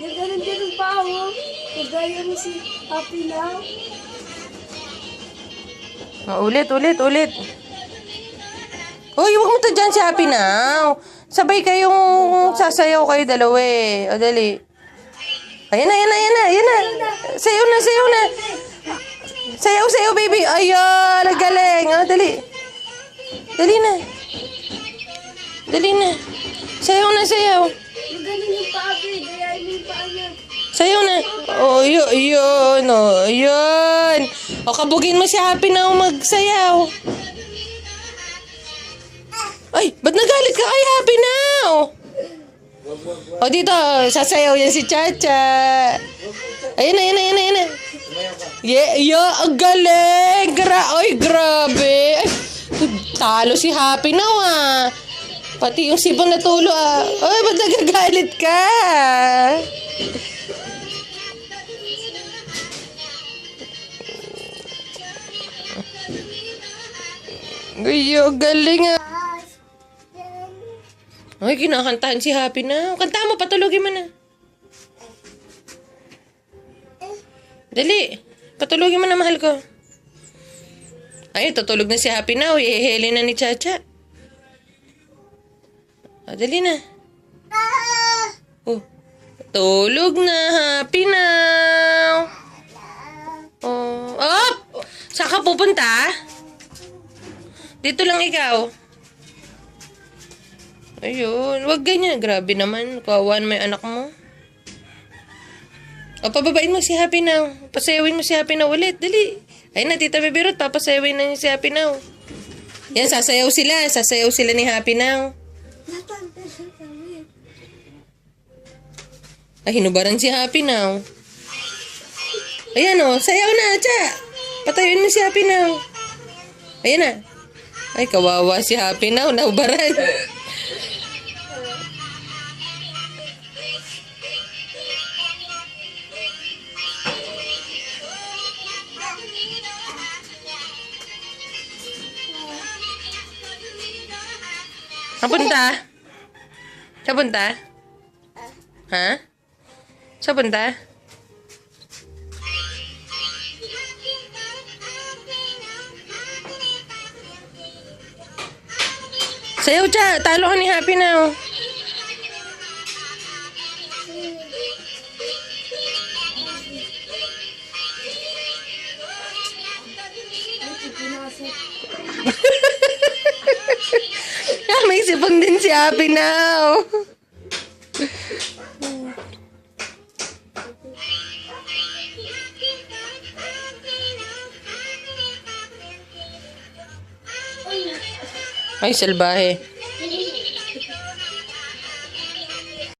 Yung ganun-ganun pa ako. Kagaya mo si Happy Now. Ulit. Uy, huwag mo to dyan si Happy Now. Sabay kayong sasayaw kayo dalawa eh. O, dali. Ayan na. Sayaw na. Sayaw, baby. Ayan, nagaling. O, dali. Dali na. Sayaw na. Yung ganun yung paa, babe. Gayahin mo yung paa niya. Sayaw na. O, yun. O, yun. O, kabugin mo si Happy Now magsayaw. Ay, ba't nagalit ka kay Happy Now? O, dito. Sasayaw yan si Chacha. Ayan na. Ang galing. Ay, grabe. Ay, talo si Happy Now ah. Pati yung sibong natulo ah. Ay, ba't nagagalit ka? Ang galing ah. Ay, kinakantahan si Happy Now. Kanta mo, patulogin mo na. Dali. Patulogin mo na, mahal ko. Ay, tutulog na si Happy Now. Ihihili na ni Chacha. Dali na. Oh, tulog na, Happy Now. Oh, saan ka pupunta? Dito lang ikaw. Ayun, wag ganyan. Grabe naman, kawan may anak mo. O, pababain mo si Happy Now. Pasayawin mo si Happy Now ulit. Dali. Ayun na, Tita Bebirot. Papasayawin na niya si Happy Now. Yan, sasayaw sila. Sasayaw sila ni Happy Now. Ay, hinubaran si Happy Now. Ayan o, sayaw na, Cha. Patayuin mo si Happy Now. Ayan na. Ay, kawawa si Happy Now. Nahubaran. Saan punta? Ha? Saan punta? Sayaw, Cha. Talo ka ni Happy Now. May sipon din si Happy Now. Ay, salbahe.